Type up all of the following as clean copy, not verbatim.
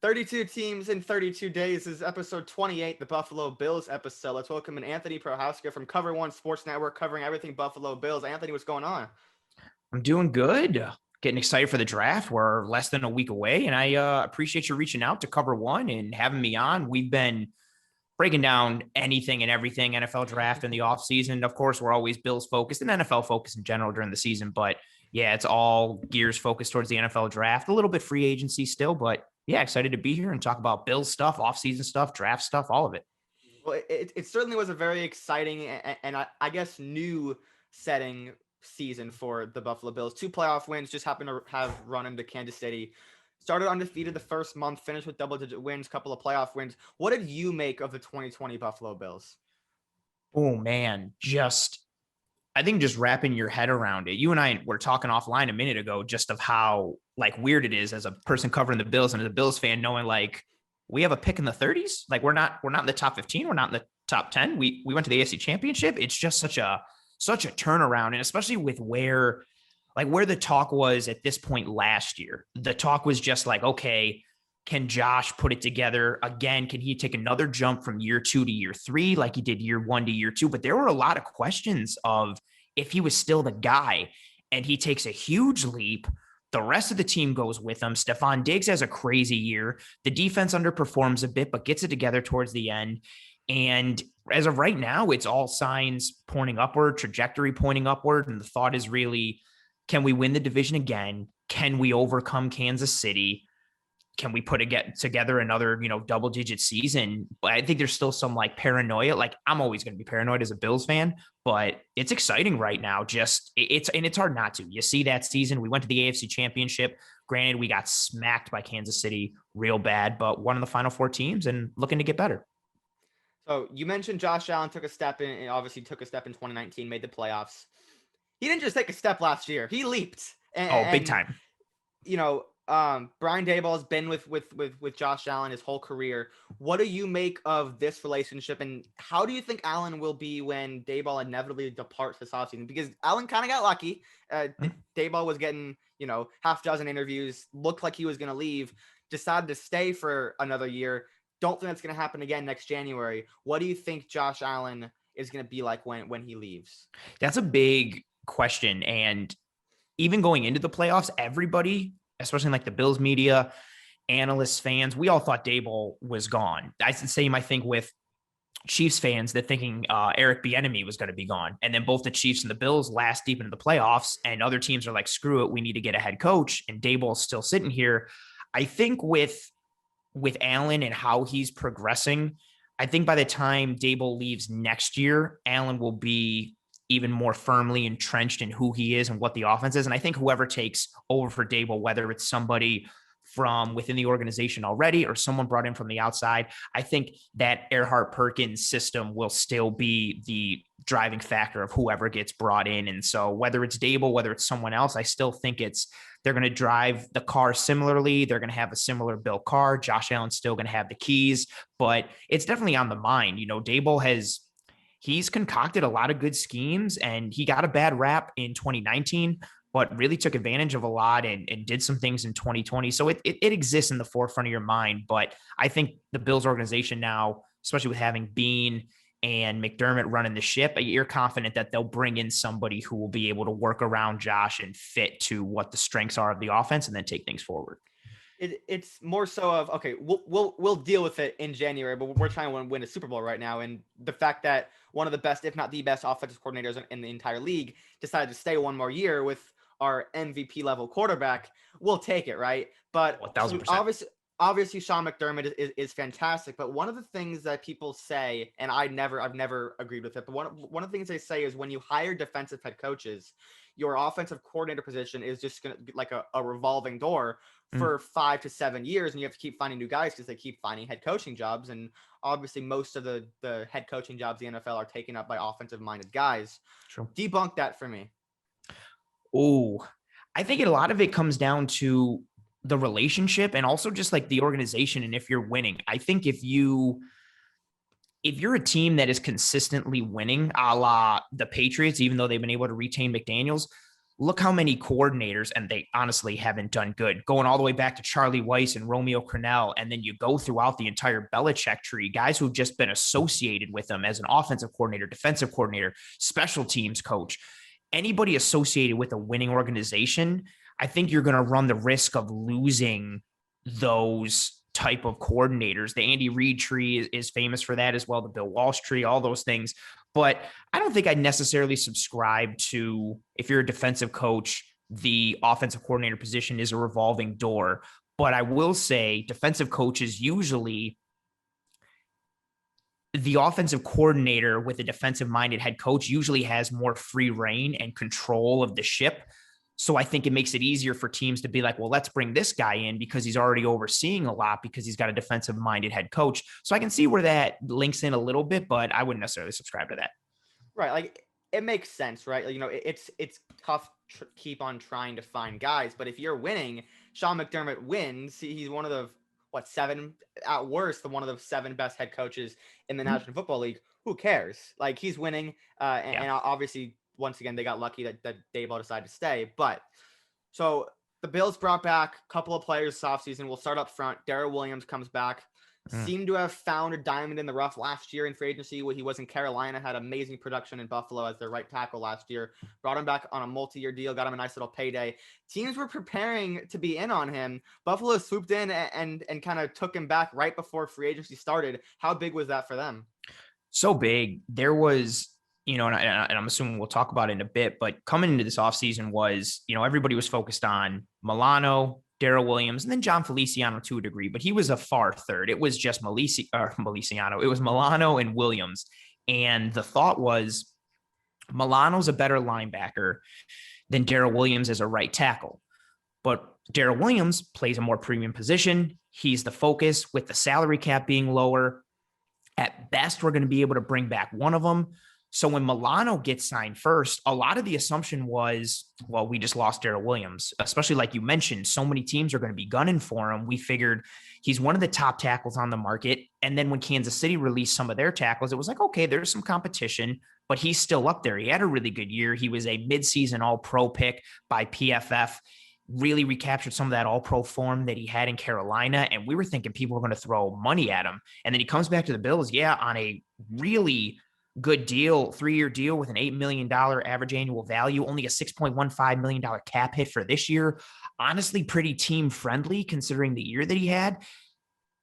32 teams in 32 days is episode 28, the Buffalo Bills episode. Let's welcome in Anthony Prohaska from Cover One Sports Network, covering everything Buffalo Bills. Anthony, what's going on? I'm doing good. Getting excited for the draft. We're less than a week away, and I appreciate you reaching out to Cover One and having me on. We've been breaking down anything and everything NFL draft in the offseason. Of course, we're always Bills focused and NFL focused in general during the season, but yeah, it's all gears focused towards the NFL draft. A little bit free agency still, but yeah, excited to be here and talk about Bills stuff, offseason stuff, draft stuff, all of it. Well, it certainly was a very exciting and I guess new setting season for the Buffalo Bills. 2 playoff wins, just happened to have run into Kansas City. Started undefeated the first month, finished with double-digit wins, couple of playoff wins. What did you make of the 2020 Buffalo Bills? Oh man, I think just wrapping your head around it. You and I were talking offline a minute ago just of how like weird it is as a person covering the Bills and as a Bills fan knowing like we have a pick in the 30s. Like we're not in the top 15, we're not in the top 10. We went to the AFC Championship. It's just such a turnaround, and especially with where the talk was at this point last year. The talk was just like, okay, can Josh put it together again? Can he take another jump from year 2 to year 3 like he did year 1 to year 2? But there were a lot of questions of if he was still the guy, and he takes a huge leap. The rest of the team goes with him. Stephon Diggs has a crazy year. The defense underperforms a bit, but gets it together towards the end. And as of right now, it's all signs pointing upward, trajectory pointing upward. And the thought is really, can we win the division again? Can we overcome Kansas City? Can we together another, double-digit season? But I think there's still some like paranoia. Like I'm always going to be paranoid as a Bills fan, but it's exciting right now. It's hard not to. You see that season, we went to the AFC Championship. Granted, we got smacked by Kansas City real bad, but one of the final 4 teams and looking to get better. So you mentioned Josh Allen took a step in, and obviously took a step in 2019, made the playoffs. He didn't just take a step last year; he leaped. Big time. Brian Daboll has been with Josh Allen his whole career. What do you make of this relationship, and how do you think Allen will be when Daboll inevitably departs this offseason? Because Allen kind of got lucky. Daboll was getting, half dozen interviews, looked like he was going to leave, decided to stay for another year. Don't think that's going to happen again next January. What do you think Josh Allen is going to be like when he leaves? That's a big question. And even going into the playoffs, everybody, especially like the Bills media, analysts, fans, we all thought Daboll was gone. That's the same, I think, with Chiefs fans that thinking Eric Bieniemy was going to be gone. And then both the Chiefs and the Bills last deep into the playoffs, and other teams are like, screw it, we need to get a head coach. And Daboll's still sitting here. I think with Allen and how he's progressing, I think by the time Daboll leaves next year, Allen will be even more firmly entrenched in who he is and what the offense is. And I think whoever takes over for Daboll, whether it's somebody from within the organization already or someone brought in from the outside, I think that Erhardt-Perkins system will still be the driving factor of whoever gets brought in. And so whether it's Daboll, whether it's someone else, I still think they're going to drive the car similarly. They're going to have a similar built car. Josh Allen's still going to have the keys, but it's definitely on the mind. Daboll he's concocted a lot of good schemes, and he got a bad rap in 2019, but really took advantage of a lot and did some things in 2020. So it exists in the forefront of your mind. But I think the Bills organization now, especially with having Bean and McDermott running the ship, you're confident that they'll bring in somebody who will be able to work around Josh and fit to what the strengths are of the offense and then take things forward. It's more so of, okay, we'll deal with it in January, but we're trying to win a Super Bowl right now. And the fact that one of the best, if not the best, offensive coordinators in the entire league decided to stay one more year with our MVP level quarterback, we'll take it, right? But 1,000%. Obviously Sean McDermott is fantastic. But one of the things that people say, and I've never agreed with it, but one of the things they say is when you hire defensive head coaches, your offensive coordinator position is just going to be like a revolving door for 5 to 7 years, and you have to keep finding new guys because they keep finding head coaching jobs. And obviously most of the head coaching jobs in the NFL are taken up by offensive minded guys. True. Debunk that for me. Oh, I think a lot of it comes down to the relationship and also just like the organization. And if you're winning, I think if you're a team that is consistently winning, a la the Patriots, even though they've been able to retain McDaniels, look how many coordinators, and they honestly haven't done good, going all the way back to Charlie Weiss and Romeo Crennel. And then you go throughout the entire Belichick tree, guys who've just been associated with them as an offensive coordinator, defensive coordinator, special teams coach. Anybody associated with a winning organization, I think you're going to run the risk of losing those type of coordinators. The Andy Reid tree is famous for that as well. The Bill Walsh tree, all those things. But I don't think I'd necessarily subscribe to, if you're a defensive coach, the offensive coordinator position is a revolving door. But I will say defensive coaches usually, the offensive coordinator with a defensive minded head coach usually has more free reign and control of the ship. So I think it makes it easier for teams to be like, well, let's bring this guy in because he's already overseeing a lot because he's got a defensive minded head coach. So I can see where that links in a little bit, but I wouldn't necessarily subscribe to that. Right. Like it makes sense, right? You know, it's tough to keep on trying to find guys, but if you're winning, Sean McDermott wins. He's one of the, seven, at worst, one of the 7 best head coaches in the National Football League. Who cares? Like he's winning. And obviously, once again, they got lucky that Daboll decided to stay. But so the Bills brought back a couple of players this offseason. We'll start up front. Daryl Williams comes back. Seemed to have found a diamond in the rough last year in free agency when he was in Carolina, had amazing production in Buffalo as their right tackle last year. Brought him back on a multi-year deal, got him a nice little payday. Teams were preparing to be in on him. Buffalo swooped in and kind of took him back right before free agency started. How big was that for them? So big. There was, and I'm assuming we'll talk about it in a bit, but coming into this offseason was, everybody was focused on Milano, Daryl Williams, and then John Feliciano to a degree, but he was a far third. It was just Feliciano. It was Milano and Williams. And the thought was Milano's a better linebacker than Daryl Williams as a right tackle. But Daryl Williams plays a more premium position. He's the focus with the salary cap being lower. At best, we're going to be able to bring back one of them. So when Milano gets signed first, a lot of the assumption was, well, we just lost Daryl Williams, especially like you mentioned, so many teams are going to be gunning for him. We figured he's one of the top tackles on the market. And then when Kansas City released some of their tackles, it was like, okay, there's some competition, but he's still up there. He had a really good year. He was a midseason all-pro pick by PFF, really recaptured some of that all-pro form that he had in Carolina. And we were thinking people were going to throw money at him. And then he comes back to the Bills, on a really good deal, 3-year deal with an $8 million average annual value, only a $6.15 million cap hit for this year. Honestly, pretty team friendly considering the year that he had.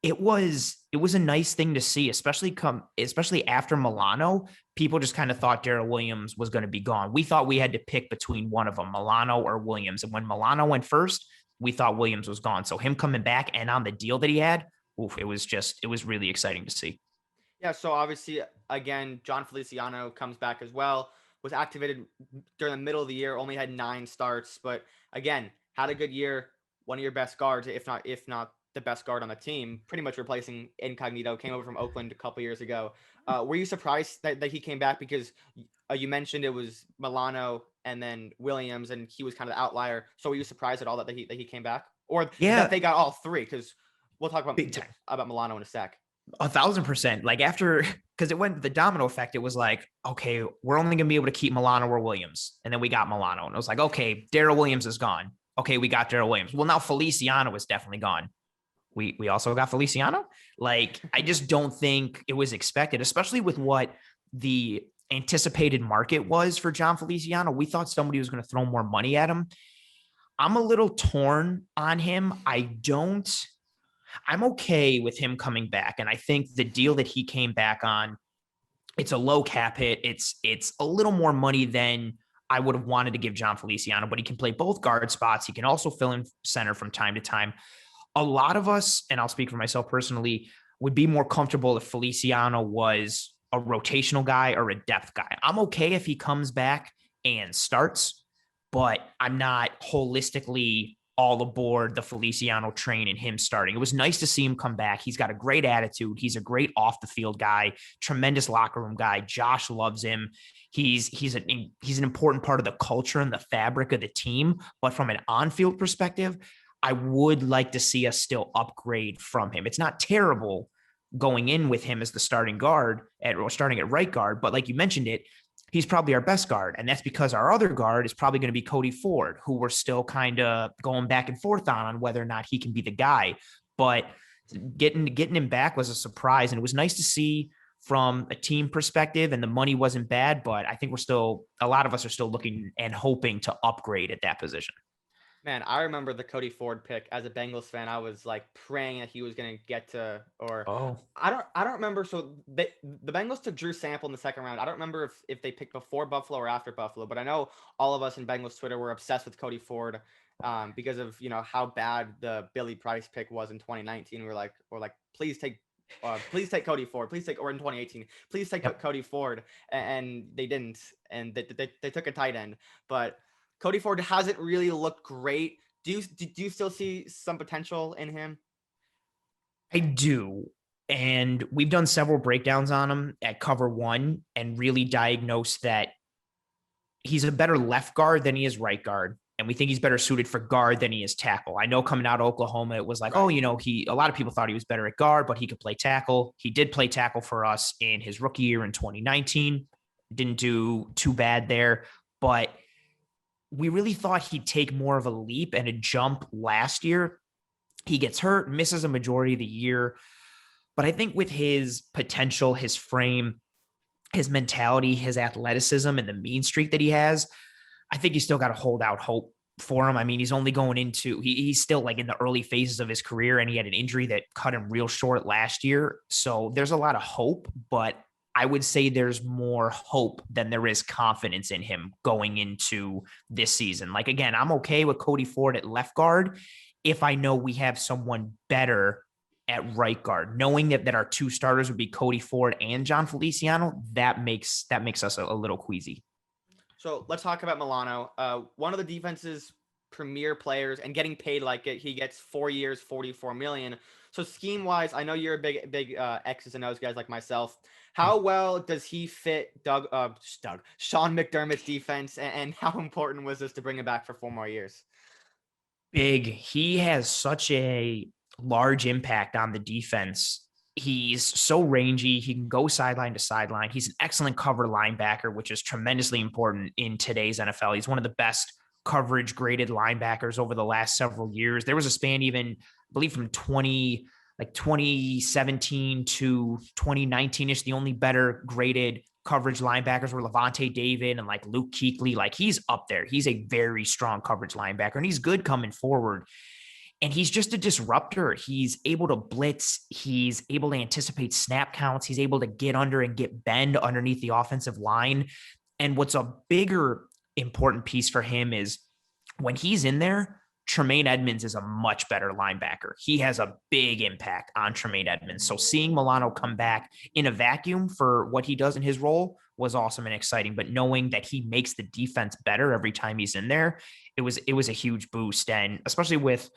It was a nice thing to see, especially after Milano. People just kind of thought Daryl Williams was going to be gone. We thought we had to pick between one of them, Milano or Williams. And when Milano went first, we thought Williams was gone. So him coming back and on the deal that he had, it was really exciting to see. Yeah, so obviously, again, John Feliciano comes back as well, was activated during the middle of the year, only had 9 starts, but again, had a good year, one of your best guards, if not the best guard on the team, pretty much replacing Incognito, came over from Oakland a couple years ago. Were you surprised that he came back? Because you mentioned it was Milano and then Williams, and he was kind of the outlier. So were you surprised at all that he came back? Or that they got all 3? Because we'll talk about Milano in a sec. 1,000%. Like because it went the domino effect. It was like, okay, we're only going to be able to keep Milano or Williams. And then we got Milano. And it was like, okay, Daryl Williams is gone. Okay, we got Daryl Williams. Well, now Feliciano is definitely gone. We also got Feliciano. Like, I just don't think it was expected, especially with what the anticipated market was for John Feliciano. We thought somebody was going to throw more money at him. I'm a little torn on him. I'm okay with him coming back. And I think the deal that he came back on, it's a low cap hit. It's a little more money than I would have wanted to give John Feliciano, but he can play both guard spots. He can also fill in center from time to time. A lot of us, and I'll speak for myself personally, would be more comfortable if Feliciano was a rotational guy or a depth guy. I'm okay if he comes back and starts, but I'm not holistically all aboard the Feliciano train and him starting. It was nice to see him come back. He's got a great attitude. He's a great off the field guy, tremendous locker room guy. Josh loves him. He's an important part of the culture and the fabric of the team. But from an on-field perspective, I would like to see us still upgrade from him. It's not terrible going in with him as the starting at right guard, but like you mentioned he's probably our best guard. And that's because our other guard is probably going to be Cody Ford, who we're still kind of going back and forth on whether or not he can be the guy. But getting him back was a surprise. And it was nice to see from a team perspective, and the money wasn't bad, but I think a lot of us are still looking and hoping to upgrade at that position. Man, I remember the Cody Ford pick. As a Bengals fan, I was like praying that he was going to get to, or I don't remember. So the Bengals took Drew Sample in the second round. I don't remember if they picked before Buffalo or after Buffalo, but I know all of us in Bengals Twitter were obsessed with Cody Ford because of, how bad the Billy Price pick was in 2019. We're like, please take Cody Ford, or in 2018, please take Cody Ford. And they didn't. And they took a tight end, but Cody Ford hasn't really looked great. Do you still see some potential in him? I do. And we've done several breakdowns on him at Cover One and really diagnosed that he's a better left guard than he is right guard. And we think he's better suited for guard than he is tackle. I know coming out of Oklahoma, it was like, right. A lot of people thought he was better at guard, but he could play tackle. He did play tackle for us in his rookie year in 2019. Didn't do too bad there, but we really thought he'd take more of a leap and a jump last year. He gets hurt, misses a majority of the year. But I think with his potential, his frame, his mentality, his athleticism, and the mean streak that he has, I think you still got to hold out hope for him. I mean, he's only going into, he's still like in the early phases of his career, and he had an injury that cut him real short last year. So there's a lot of hope, but I would say there's more hope than there is confidence in him going into this season. Like, again, I'm okay with Cody Ford at left guard if I know we have someone better at right guard. Knowing that our two starters would be Cody Ford and John Feliciano, that makes us a little queasy. So let's talk about Milano. One of the defense's premier players and getting paid like it. He gets 4 years, $44 million. So scheme wise, I know you're a big X's and O's guys like myself. How well does he fit Sean McDermott's defense, and how important was this to bring him back for 4 more years? Big. He has such a large impact on the defense. He's so rangy. He can go sideline to sideline. He's an excellent cover linebacker, which is tremendously important in today's NFL. He's one of the best coverage graded linebackers over the last several years. There was a span even, I believe, from 2017 to 2019-ish. The only better graded coverage linebackers were Levante David and like Luke Kuechly. Like, he's up there. He's a very strong coverage linebacker, and he's good coming forward. And he's just a disruptor. He's able to blitz. He's able to anticipate snap counts. He's able to get under and get bend underneath the offensive line. And what's a bigger important piece for him is when he's in there, Tremaine Edmunds is a much better linebacker. He has a big impact on Tremaine Edmunds. So seeing Milano come back in a vacuum for what he does in his role was awesome and exciting. But knowing that he makes the defense better every time he's in there, it was a huge boost. And especially with,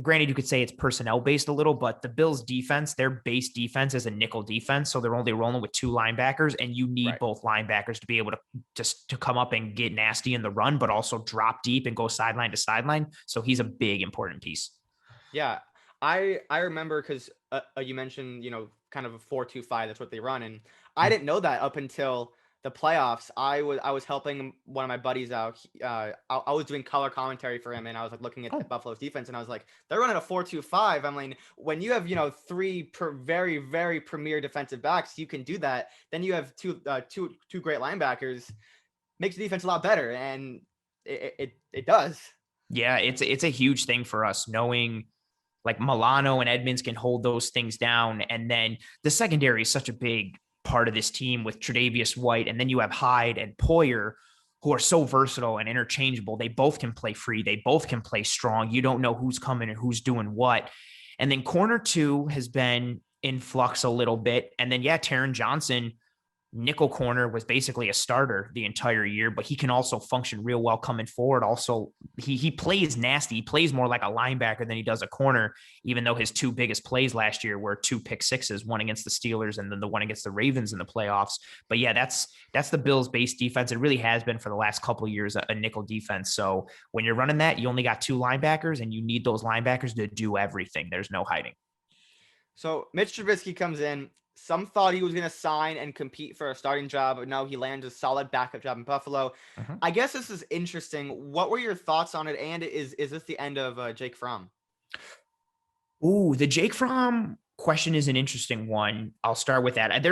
granted, you could say it's personnel based a little, but the Bills defense, their base defense is a nickel defense. So they're only rolling with 2 linebackers, and you need both linebackers to be able to just to come up and get nasty in the run, but also drop deep and go sideline to sideline. So he's a big, important piece. Yeah. I remember because you mentioned, kind of a 4-2-5. That's what they run. And I didn't know that up until the playoffs. I was helping one of my buddies out. I was doing color commentary for him, and I was like looking at Buffalo's defense, and I was like, they're running a 4-2-5. I mean, when you have 3 very, very premier defensive backs, you can do that. Then you have two great linebackers. Makes the defense a lot better, and it does. Yeah, it's a huge thing for us knowing like Milano and Edmunds can hold those things down, and then the secondary is such a big part of this team with Tre'Davious White, and then you have Hyde and Poyer, who are so versatile and interchangeable. They both can play free. They both can play strong. You don't know who's coming and who's doing what. And then corner 2 has been in flux a little bit. And then, Taron Johnson, nickel corner, was basically a starter the entire year, but he can also function real well coming forward. Also, he plays nasty. He plays more like a linebacker than he does a corner, even though his 2 biggest plays last year were 2 pick sixes, one against the Steelers and then the one against the Ravens in the playoffs. But that's the Bills' base defense. It really has been for the last couple of years, a nickel defense. So when you're running that, you only got 2 linebackers, and you need those linebackers to do everything. There's no hiding. So Mitch Trubisky comes in, some thought he was going to sign and compete for a starting job, but no, he lands a solid backup job in Buffalo. Mhm. I guess this is interesting. What were your thoughts on it? And is this the end of Jake Fromm? Ooh, the Jake Fromm question is an interesting one. I'll start with that.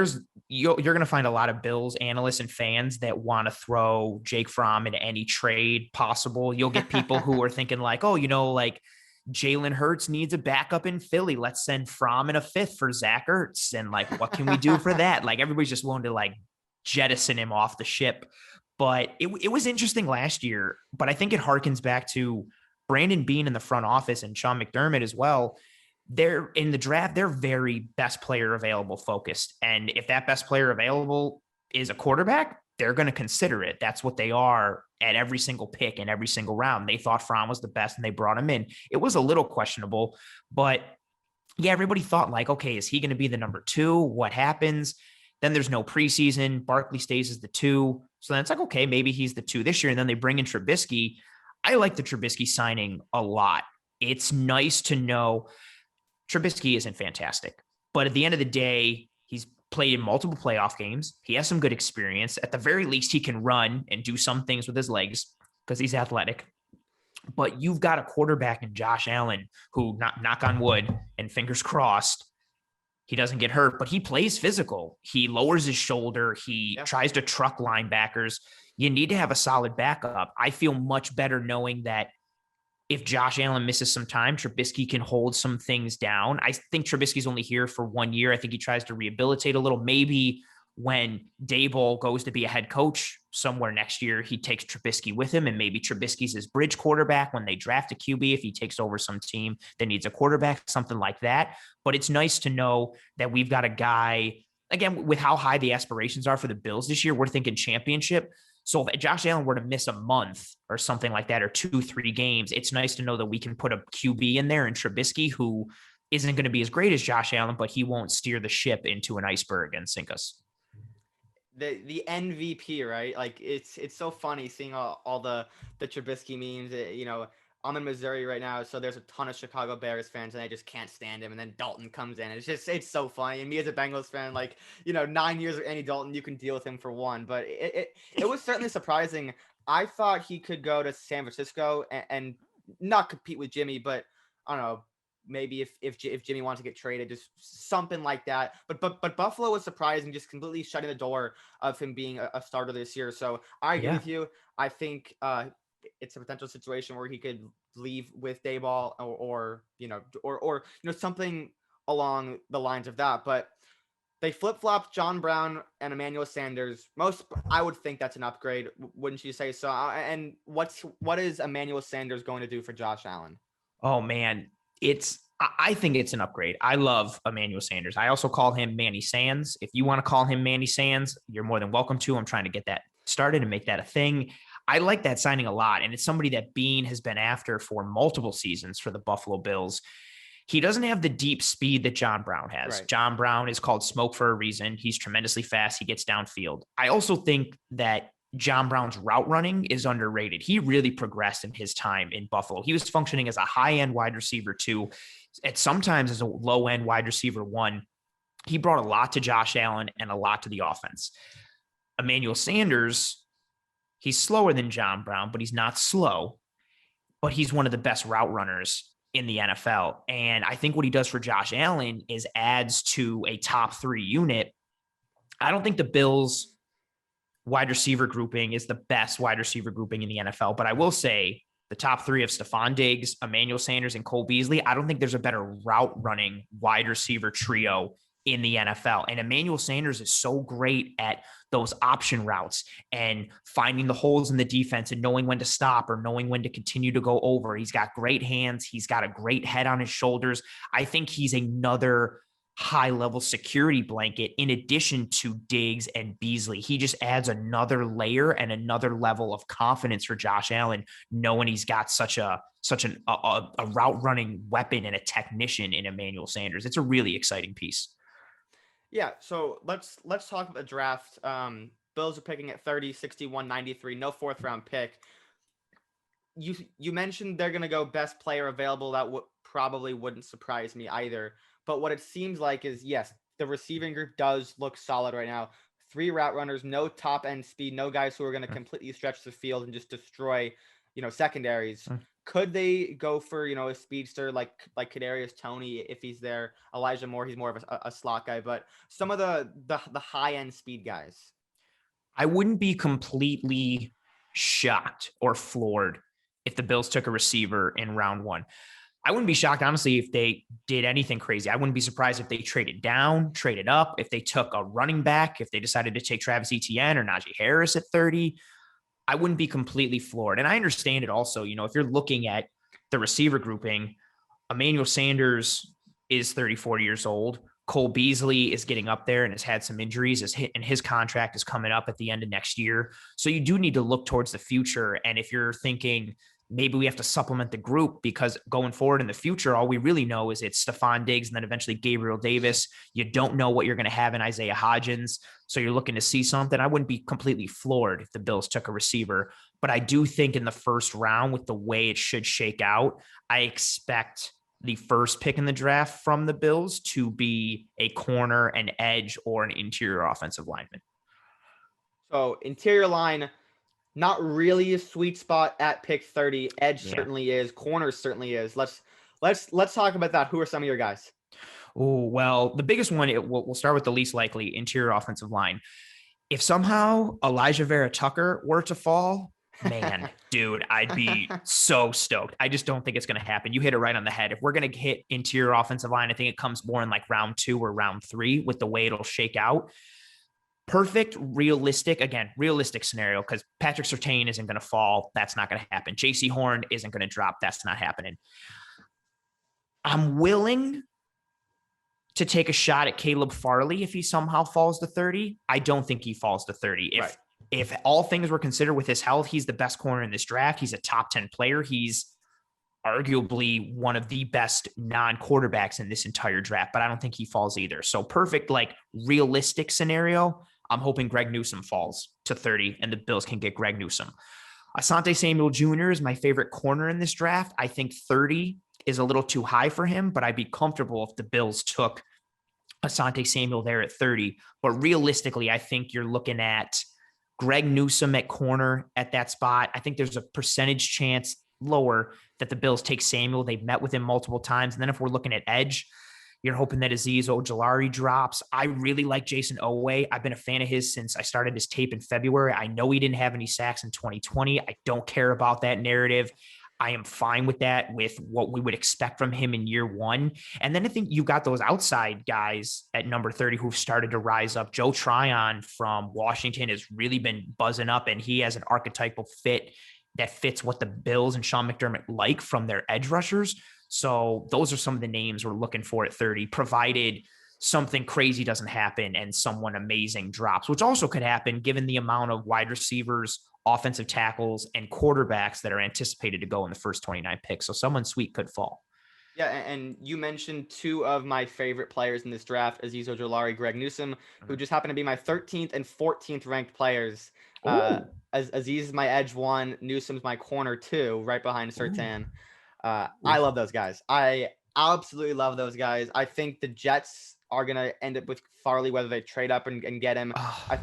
You're going to find a lot of Bills analysts and fans that want to throw Jake Fromm into any trade possible. You'll get people who are thinking like, oh, like Jalen Hurts needs a backup in Philly. Let's send Fromm in a fifth for Zach Ertz. And like, what can we do for that? Like everybody's just willing to like jettison him off the ship. But it was interesting last year. But I think it harkens back to Brandon Beane in the front office and Sean McDermott as well. They're in the draft, they're very best player available focused. And if that best player available is a quarterback, they're going to consider it. That's what they are at every single pick and every single round. They thought Fromm was the best and they brought him in. It was a little questionable, but yeah, everybody thought like, okay, is he going to be the number 2? What happens? Then there's no preseason. Barkley stays as the 2. So then it's like, okay, maybe he's the 2 this year. And then they bring in Trubisky. I like the Trubisky signing a lot. It's nice to know Trubisky isn't fantastic, but at the end of the day, he's played in multiple playoff games. He has some good experience. At the very least, he can run and do some things with his legs because he's athletic. But you've got a quarterback in Josh Allen who, knock on wood and fingers crossed, he doesn't get hurt, but he plays physical. He lowers his shoulder. He tries to truck linebackers. You need to have a solid backup. I feel much better knowing that if Josh Allen misses some time, Trubisky can hold some things down. I think Trubisky's only here for 1 year. I think he tries to rehabilitate a little. Maybe when Daboll goes to be a head coach somewhere next year, he takes Trubisky with him, and maybe Trubisky's his bridge quarterback when they draft a QB. If he takes over some team that needs a quarterback, something like that. But it's nice to know that we've got a guy, again, with how high the aspirations are for the Bills this year, we're thinking championship. So if Josh Allen were to miss a month or something like that, or 2-3 games, it's nice to know that we can put a QB in there and Trubisky, who isn't going to be as great as Josh Allen, but he won't steer the ship into an iceberg and sink us. The MVP, right? Like it's so funny seeing all the Trubisky memes. I'm in Missouri right now, so there's a ton of Chicago Bears fans, and I just can't stand him. And then Dalton comes in. It's so funny. And me as a Bengals fan, 9 years of Andy Dalton, you can deal with him for one. But it was certainly surprising. I thought he could go to San Francisco and not compete with Jimmy, but I don't know, maybe if Jimmy wants to get traded, just something like that. But Buffalo was surprising, just completely shutting the door of him being a starter this year. So I agree with you. I think it's a potential situation where he could leave with Daboll or something along the lines of that. But they flip-flopped John Brown and Emmanuel Sanders. I would think that's an upgrade, wouldn't you say so? And what is Emmanuel Sanders going to do for Josh Allen? Oh man, I think it's an upgrade. I love Emmanuel Sanders. I also call him Manny Sands. If you want to call him Manny Sands, you're more than welcome to. I'm trying to get that started and make that a thing. I like that signing a lot. And it's somebody that Beane has been after for multiple seasons for the Buffalo Bills. He doesn't have the deep speed that John Brown has. Right. John Brown is called smoke for a reason. He's tremendously fast. He gets downfield. I also think that John Brown's route running is underrated. He really progressed in his time in Buffalo. He was functioning as a high-end wide receiver 2, at sometimes as a low-end wide receiver 1. He brought a lot to Josh Allen and a lot to the offense. Emmanuel Sanders, he's slower than John Brown, but he's not slow. But he's one of the best route runners in the NFL. And I think what he does for Josh Allen is adds to a top 3 unit. I don't think the Bills wide receiver grouping is the best wide receiver grouping in the NFL, but I will say the top 3 of Stephon Diggs, Emmanuel Sanders, and Cole Beasley, I don't think there's a better route running wide receiver trio in the NFL. And Emmanuel Sanders is so great at those option routes and finding the holes in the defense and knowing when to stop or knowing when to continue to go over. He's got great hands. He's got a great head on his shoulders. I think he's another high-level security blanket in addition to Diggs and Beasley. He just adds another layer and another level of confidence for Josh Allen, knowing he's got such a route running weapon and a technician in Emmanuel Sanders. It's a really exciting piece. Yeah, so let's talk about the draft. Bills are picking at 30, 61, 93, no 4th round pick. You mentioned they're going to go best player available. That probably wouldn't surprise me either. But what it seems like is, yes, the receiving group does look solid right now. 3 route runners, no top end speed, no guys who are going to completely stretch the field and just destroy, secondaries. Could they go for, a speedster like Kadarius Toney if he's there? Elijah Moore, he's more of a slot guy, but some of the high end speed guys. I wouldn't be completely shocked or floored if the Bills took a receiver in round 1. I wouldn't be shocked, honestly, if they did anything crazy. I wouldn't be surprised if they traded down, traded up, if they took a running back, if they decided to take Travis Etienne or Najee Harris at 30. I wouldn't be completely floored. And I understand it also, if you're looking at the receiver grouping, Emmanuel Sanders is 34 years old. Cole Beasley is getting up there and has had some injuries, and his contract is coming up at the end of next year. So you do need to look towards the future. And if you're thinking maybe we have to supplement the group because going forward in the future, all we really know is it's Stephon Diggs and then eventually Gabriel Davis. You don't know what you're going to have in Isaiah Hodgins. So you're looking to see something. I wouldn't be completely floored if the Bills took a receiver, but I do think in the first round with the way it should shake out, I expect the first pick in the draft from the Bills to be a corner, an edge, or an interior offensive lineman. So interior line, not really a sweet spot at pick 30. Edge certainly is. Corner certainly is. Let's talk about that. Who are some of your guys? Oh, well, the biggest one, we'll start with the least likely, interior offensive line. If somehow Elijah Vera Tucker were to fall, man, dude, I'd be so stoked. I just don't think it's going to happen. You hit it right on the head. If we're going to hit interior offensive line, I think it comes more in like round 2 or round 3 with the way it'll shake out. Perfect, realistic scenario, because Patrick Surtain isn't going to fall. That's not going to happen. JC Horn isn't going to drop. That's not happening. I'm willing to take a shot at Caleb Farley if he somehow falls to 30. I don't think he falls to 30. If all things were considered with his health, he's the best corner in this draft. He's a top 10 player. He's arguably one of the best non-quarterbacks in this entire draft, but I don't think he falls either. So perfect, like realistic scenario, I'm hoping Greg Newsome falls to 30 and the Bills can get Greg Newsome. Asante Samuel Jr. is my favorite corner in this draft. I think 30 is a little too high for him, but I'd be comfortable if the Bills took Asante Samuel there at 30. But realistically, I think you're looking at Greg Newsome at corner at that spot. I think there's a percentage chance lower that the Bills take Samuel. They've met with him multiple times. And then if we're looking at edge, you're hoping that Azeez Ojulari drops. I really like Jason Owe. I've been a fan of his since I started his tape in February. I know he didn't have any sacks in 2020. I don't care about that narrative. I am fine with that, with what we would expect from him in year 1. And then I think you got those outside guys at number 30 who've started to rise up. Joe Tryon from Washington has really been buzzing up, and he has an archetypal fit that fits what the Bills and Sean McDermott like from their edge rushers. So those are some of the names we're looking for at 30, provided something crazy doesn't happen and someone amazing drops, which also could happen given the amount of wide receivers, offensive tackles, and quarterbacks that are anticipated to go in the first 29 picks. So someone sweet could fall. Yeah, and you mentioned 2 of my favorite players in this draft, Azeez Ojulari, Greg Newsome, who just happen to be my 13th and 14th ranked players. Azeez is my edge 1, Newsome's my corner 2, right behind Surtain. I love those guys. I absolutely love those guys. I think the Jets are going to end up with Farley, whether they trade up and get him. I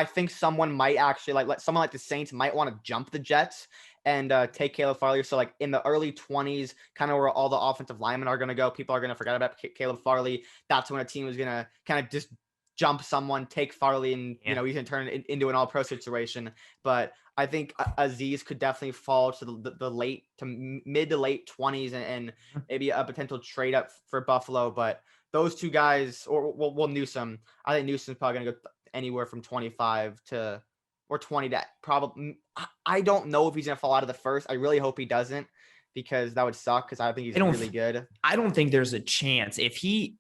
think someone might actually like someone like the Saints might want to jump the Jets and take Caleb Farley. So like in the early 20s, kind of where all the offensive linemen are going to go, people are going to forget about Caleb Farley. That's when a team is going to kind of just jump someone, take Farley, and he's going to turn it into an all-pro situation. But I think Azeez could definitely fall to the late to mid to late 20s and maybe a potential trade up for Buffalo. But those 2 guys, or Newsome, I think Newsome's probably going to go anywhere from 25 to or 20 to probably. I don't know if he's going to fall out of the first. I really hope he doesn't, because that would suck, because I think he's really good. I don't think there's a chance. If he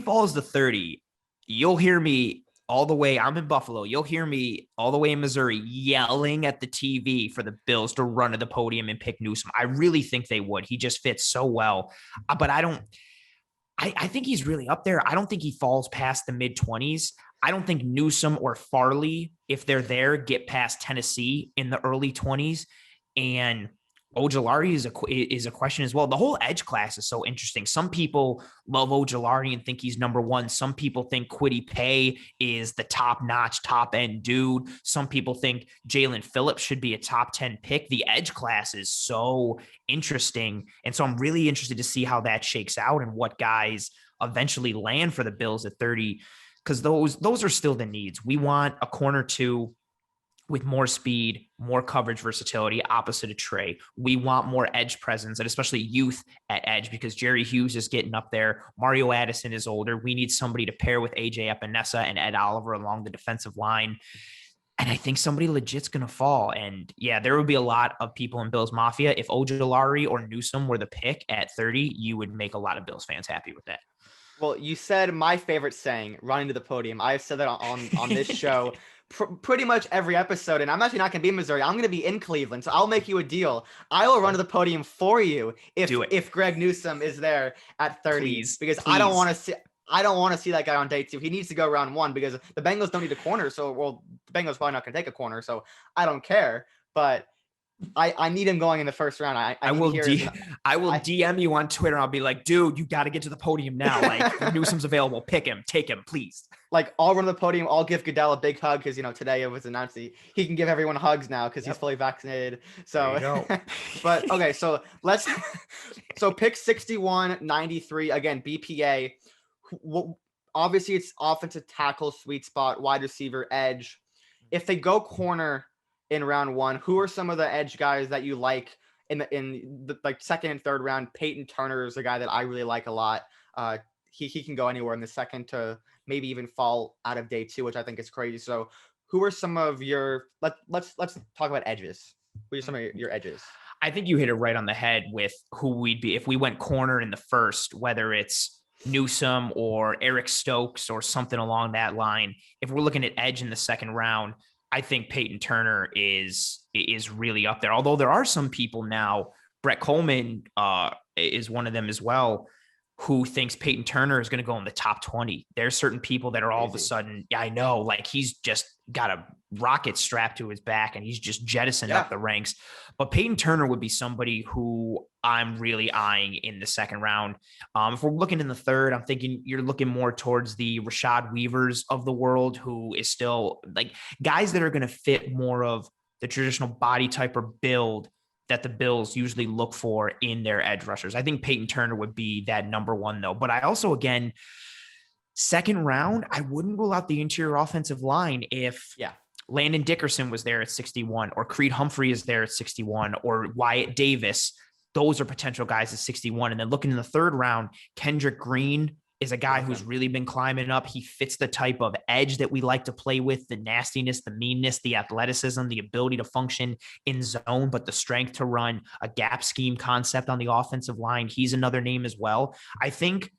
falls to 30, you'll hear me all the way. I'm in Buffalo. You'll hear me all the way in Missouri yelling at the TV for the Bills to run to the podium and pick Newsome. I really think they would. He just fits so well. But I think he's really up there. I don't think he falls past the mid-20s. I don't think Newsome or Farley, if they're there, get past Tennessee in the early 20s. And Ojulari is a question as well. The whole edge class is so interesting. Some people love Ojulari and think he's number one. Some people think Kwity Paye is the top-notch, top-end dude. Some people think Jalen Phillips should be a top 10 pick. The edge class is so interesting. And so I'm really interested to see how that shakes out and what guys eventually land for the Bills at 30, because those are still the needs. We want a corner two with more speed, more coverage versatility, opposite of Trey. We want more edge presence, and especially youth at edge, because Jerry Hughes is getting up there. Mario Addison is older. We need somebody to pair with AJ Epinesa and Ed Oliver along the defensive line. And I think somebody legit's going to fall. And yeah, there would be a lot of people in Bills Mafia. If Ojulari or Newsome were the pick at 30, you would make a lot of Bills fans happy with that. Well, you said my favorite saying, running to the podium. I've said that on this show pretty much every episode, and I'm actually not going to be in Missouri. I'm going to be in Cleveland, so I'll make you a deal. I will run to the podium for you if Greg Newsome is there at 30, please, because please. I don't want to see that guy on day 2. He needs to go round 1 because the Bengals don't need a corner. So, the Bengals probably not going to take a corner, so I don't care. But I need him going in the first round. I will DM you on Twitter. I'll be like, dude, you got to get to the podium now. Like, Newsome's available. Pick him. Take him, please. Like, I'll run to the podium. I'll give Goodell a big hug because, today it was announced he can give everyone hugs now because he's fully vaccinated. So, but okay, so pick 61, 93, again, BPA. Obviously, it's offensive tackle, sweet spot, wide receiver, edge. If they go corner in round 1, who are some of the edge guys that you like in the like second and third round? Peyton Turner is a guy that I really like a lot. He can go anywhere in the second to maybe even fall out of day 2, which I think is crazy. So who are some of your let's talk about edges. Who are some of your edges? I think you hit it right on the head with who we'd be if we went corner in the first, whether it's Newsome or Eric Stokes or something along that line. If we're looking at edge in the second round, I think Peyton Turner is really up there. Although there are some people now, Brett Coleman is one of them as well, who thinks Peyton Turner is going to go in the top 20. There's certain people that are all of a sudden, I know, like he's just got a rocket strapped to his back and he's just jettisoned up the ranks. But Peyton Turner would be somebody who I'm really eyeing in the second round. If we're looking in the third, I'm thinking you're looking more towards the Rashad Weavers of the world, who is still like guys that are going to fit more of the traditional body type or build that the Bills usually look for in their edge rushers. I think Peyton Turner would be that number 1 though. But I also, again, second round, I wouldn't rule out the interior offensive line if Landon Dickerson was there at 61 or Creed Humphrey is there at 61 or Wyatt Davis. Those are potential guys at 61. And then looking in the third round, Kendrick Green is a guy who's really been climbing up. He fits the type of edge that we like to play with, the nastiness, the meanness, the athleticism, the ability to function in zone, but the strength to run a gap scheme concept on the offensive line. He's another name as well. I think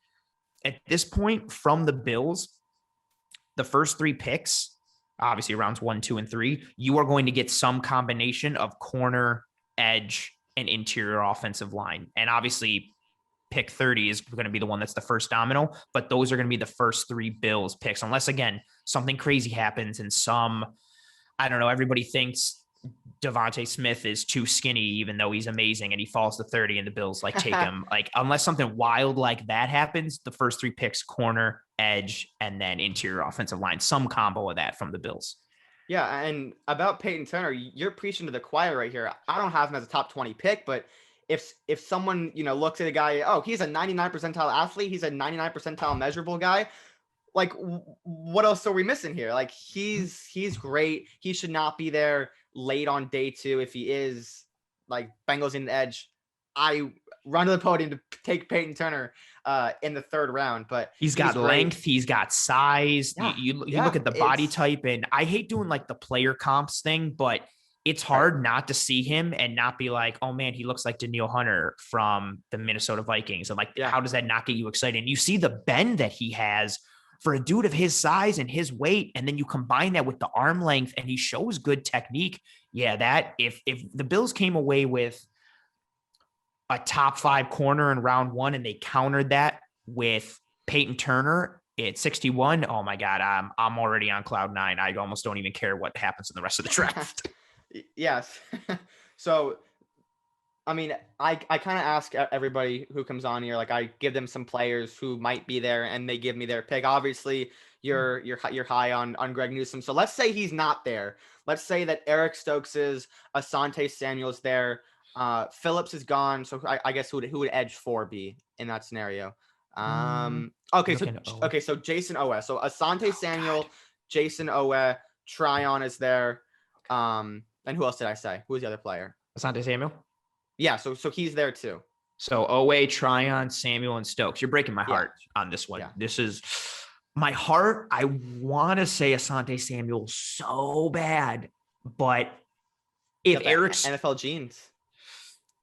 at this point from the Bills, the first 3 picks, obviously rounds 1, 2, and 3, you are going to get some combination of corner, edge, and interior offensive line. And obviously pick 30 is going to be the one that's the first domino, but those are going to be the first 3 Bills picks, unless again, something crazy happens and I don't know, everybody thinks Devontae Smith is too skinny, even though he's amazing, and he falls to 30 and the Bills take him. Like, unless something wild like that happens, the first 3 picks, corner, edge, and then interior offensive line, some combo of that from the Bills. Yeah. And about Peyton Turner, you're preaching to the choir right here. I don't have him as a top 20 pick, but if someone, looks at a guy, oh, he's a 99 percentile athlete, he's a 99 percentile measurable guy, like what else are we missing here? Like he's great. He should not be there late on day 2. If he is, like, Bengals in the edge, I run to the podium to take Peyton Turner in the third round. But he's got length, he's got size. You look at the body type, and I hate doing like the player comps thing, but it's hard not to see him and not be like, oh man, he looks like Danielle Hunter from the Minnesota Vikings. And like, how does that not get you excited? And you see the bend that he has for a dude of his size and his weight. And then you combine that with the arm length and he shows good technique. Yeah. That if the Bills came away with a top 5 corner in round 1 and they countered that with Peyton Turner at 61, oh my God, I'm already on cloud 9. I almost don't even care what happens in the rest of the draft. Yes. So I mean, I kind of ask everybody who comes on here, like I give them some players who might be there, and they give me their pick. Obviously, you're high on Greg Newsome, so let's say he's not there. Let's say that Eric Stokes is, Asante Samuel's there, Phillips is gone. So I guess who would edge 4 be in that scenario? Okay, so Jason Owe. So Asante Samuel, God. Jason Owe, Trion is there. And who else did I say? Who was the other player? Asante Samuel. Yeah, so he's there too. So Owe, Tryon, Samuel, and Stokes. You're breaking my heart on this one. Yeah. This is my heart. I want to say Asante Samuel so bad, but if Eric's NFL genes,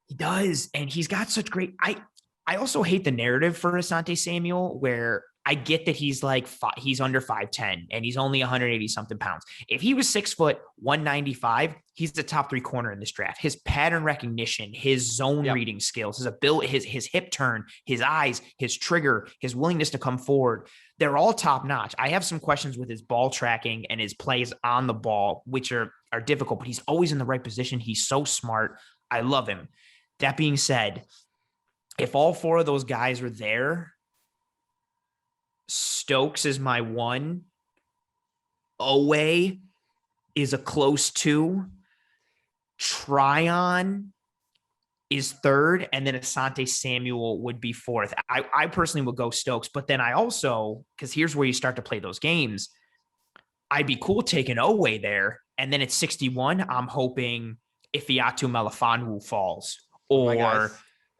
he does, and he's got such great. I also hate the narrative for Asante Samuel, where I get that he's like he's under 5'10" and he's only 180 something pounds. If he was 6 foot 195, he's the top 3 corner in this draft. His pattern recognition, his zone reading skills, his ability, his hip turn, his eyes, his trigger, his willingness to come forward, they're all top notch. I have some questions with his ball tracking and his plays on the ball, which are difficult, but he's always in the right position. He's so smart. I love him. That being said, if all 4 of those guys are there, Stokes is my 1. Owe is a close 2. Trion is 3rd. And then Asante Samuel would be 4th. I personally would go Stokes. But then I also, because here's where you start to play those games, I'd be cool taking Owe there. And then at 61, I'm hoping Ifeatu Melifonwu falls. Or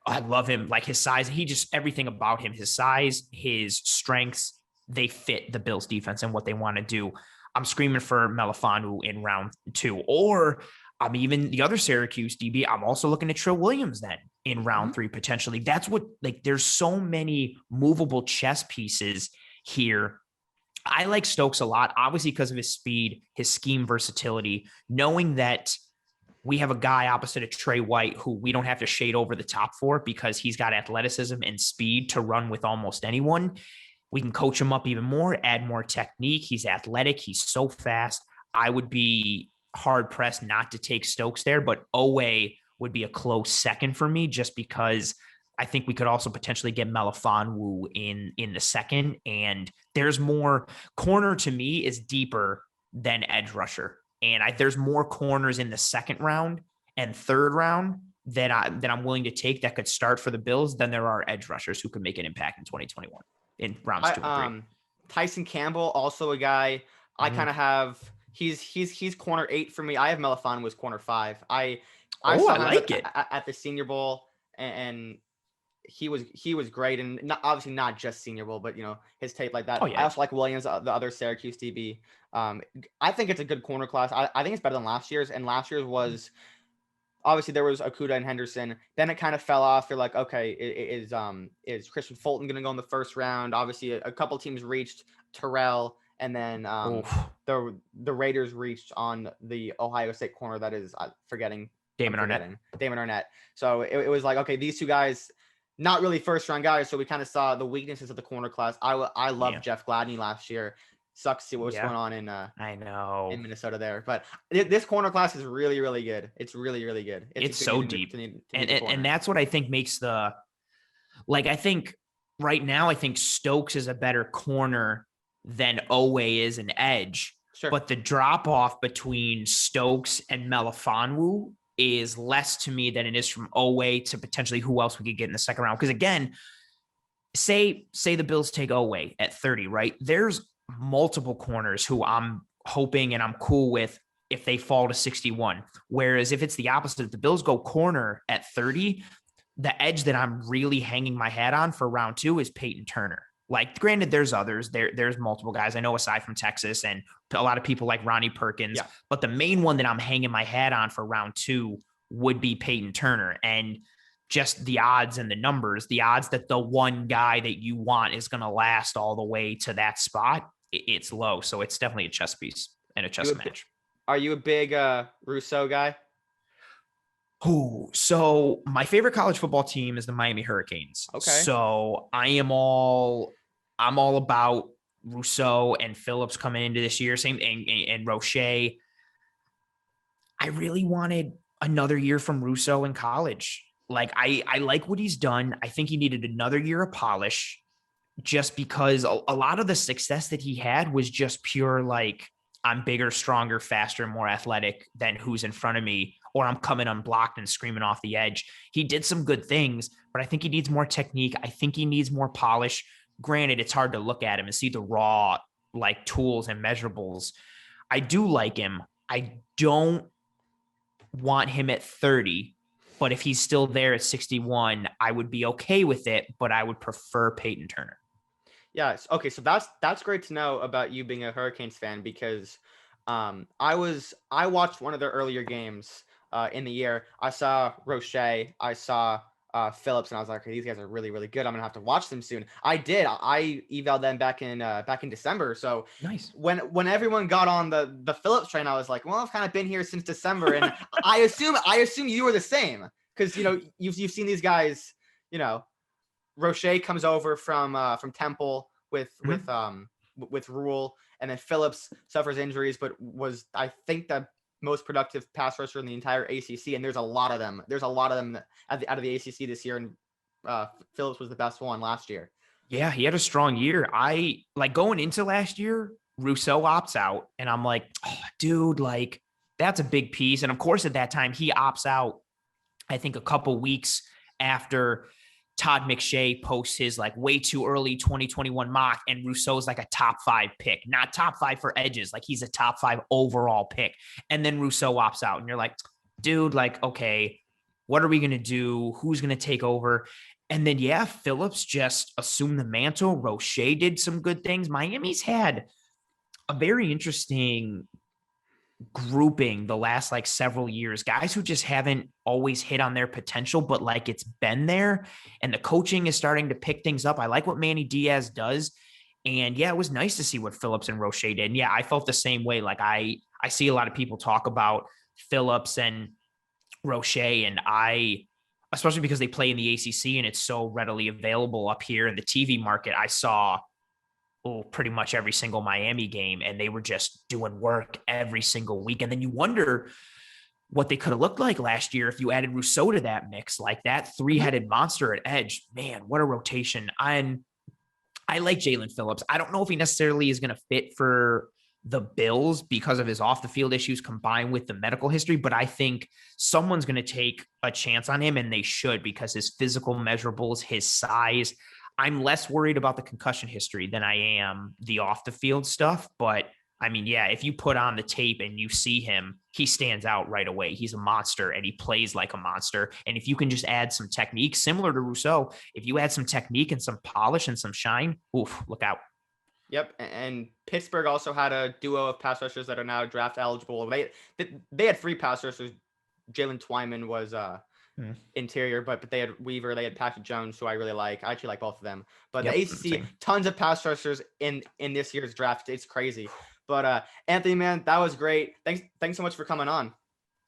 I love him, like his size. He just, everything about him, his size, his strengths, they fit the Bills defense and what they want to do. I'm screaming for Melifonwu in round 2. Or I'm even the other Syracuse DB. I'm also looking at Daryl Williams then in round 3, potentially. That's what, like, there's so many movable chess pieces here. I like Stokes a lot, obviously because of his speed, his scheme versatility, knowing that we have a guy opposite of Trey White who we don't have to shade over the top for because he's got athleticism and speed to run with almost anyone. We can coach him up even more, add more technique. He's athletic. He's so fast. I would be hard pressed not to take Stokes there, but Owe would be a close second for me just because I think we could also potentially get Melifonwu in the second. And there's more. Corner to me is deeper than edge rusher. And there's more corners in the 2nd round and 3rd round that I'm willing to take that could start for the Bills than there are edge rushers who could make an impact in 2021 in rounds 2 and 3. Tyson Campbell, also a guy I kind of have. He's corner 8 for me. I have Melifonwu as corner 5. I saw him like it at the Senior Bowl, and he was great, and obviously not just Senior Bowl, but his tape like that. I also like Williams, the other Syracuse DB. I think it's a good corner class. I think it's better than last year's, and last year's was obviously there was Okudah and Henderson. Then it kind of fell off. You're like, okay, is Christian Fulton going to go in the 1st round? Obviously, a couple teams reached Terrell, and then the Raiders reached on the Ohio State corner. That is forgetting Damon Arnett. So it was like, okay, these 2 guys, not really 1st round guys. So we kind of saw the weaknesses of the corner class. I loved Jeff Gladney last year. Sucks to see what was going on in in Minnesota there, but this corner class is really, really good. It's really, really good. It's so deep, and that's what I think makes I think right now I think Stokes is a better corner than Owe is an edge. Sure. But the drop off between Stokes and Melifonwu is less to me than it is from Owe to potentially who else we could get in the 2nd round. Because again, say the Bills take Owe at 30, right? There's multiple corners who I'm hoping and I'm cool with if they fall to 61. Whereas if it's the opposite, if the Bills go corner at 30, the edge that I'm really hanging my hat on for round 2 is Peyton Turner. Like, granted, there's others. There's multiple guys I know aside from Texas and a lot of people like Ronnie Perkins. Yeah. But the main one that I'm hanging my hat on for round 2 would be Peyton Turner. And just the odds and the numbers, the odds that the one guy that you want is going to last all the way to that spot, it's low. So it's definitely a chess piece and a chess match. Are you a big Rousseau guy? So my favorite college football team is the Miami Hurricanes. Okay. So I'm all about Rousseau and Phillips coming into this year. Same and Roche. I really wanted another year from Rousseau in college. Like I like what he's done. I think he needed another year of polish just because a lot of the success that he had was just pure like I'm bigger, stronger, faster, more athletic than who's in front of me, or I'm coming unblocked and screaming off the edge. He did some good things, but I think he needs more technique. I think he needs more polish. Granted, it's hard to look at him and see the raw like tools and measurables. I do like him. I don't want him at 30, but if he's still there at 61, I would be okay with it, but I would prefer Peyton Turner. Yes. Okay. So that's great to know about you being a Hurricanes fan because I watched one of their earlier games in the year. I saw Roche, I saw Phillips, and I was like, okay, these guys are really, really good. I'm gonna have to watch them soon. I did. I evaled them back in December. So nice. When everyone got on the Phillips train, I was like, well, I've kind of been here since December, and I assume you were the same because you've seen these guys. Roche comes over from Temple with Rule, and then Phillips suffers injuries, but was I think the most productive pass rusher in the entire ACC, and there's a lot of them. There's a lot of them out of the ACC this year, and Phillips was the best one last year. Yeah, he had a strong year. I like going into last year, Rousseau opts out, and I'm like, oh, dude, like that's a big piece. And of course, at that time, he opts out. I think a couple weeks after Todd McShay posts his like way too early 2021 mock, and Rousseau's like a top 5 pick, not top 5 for edges. Like he's a top 5 overall pick. And then Rousseau opts out and you're like, dude, like, okay, what are we going to do? Who's going to take over? And then, yeah, Phillips just assumed the mantle. Roche did some good things. Miami's had a very interesting grouping the last like several years, guys who just haven't always hit on their potential, but like it's been there and the coaching is starting to pick things up. I like what Manny Diaz does. And yeah, it was nice to see what Phillips and Roche did. And yeah, I felt the same way. Like I see a lot of people talk about Phillips and Roche, and especially because they play in the ACC and it's so readily available up here in the TV market, I saw pretty much every single Miami game, and they were just doing work every single week. And then you wonder what they could have looked like last year if you added Rousseau to that mix, like that 3-headed monster at edge. Man, what a rotation. I like Jalen Phillips. I don't know if he necessarily is going to fit for the Bills because of his off the field issues combined with the medical history, but I think someone's going to take a chance on him, and they should, because his physical measurables, his size. I'm less worried about the concussion history than I am the off the field stuff. But I mean, yeah, if you put on the tape and you see him, he stands out right away. He's a monster and he plays like a monster. And if you can just add some technique similar to Rousseau, if you add some technique and some polish and some shine, oof, look out. Yep. And Pittsburgh also had a duo of pass rushers that are now draft eligible. They had 3 pass rushers. Jalen Twyman was interior, but they had Weaver, they had Patrick Jones, who I really like. I actually like both of them. But the ACC, tons of pass rushers in this year's draft. It's crazy. But Anthony, man, that was great. Thanks so much for coming on.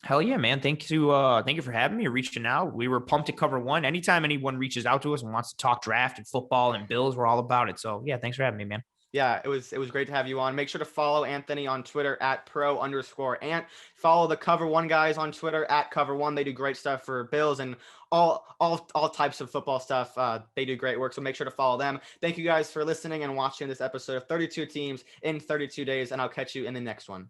Hell yeah, man. Thank you for having me, reaching out. We were pumped to cover one. Anytime anyone reaches out to us and wants to talk draft and football and Bills, we're all about it. So yeah, thanks for having me, man. Yeah, it was great to have you on. Make sure to follow Anthony on Twitter at @pro_ant. Follow the Cover One guys on Twitter at Cover One. They do great stuff for Bills and all types of football stuff. They do great work, so make sure to follow them. Thank you guys for listening and watching this episode of 32 Teams in 32 Days, and I'll catch you in the next one.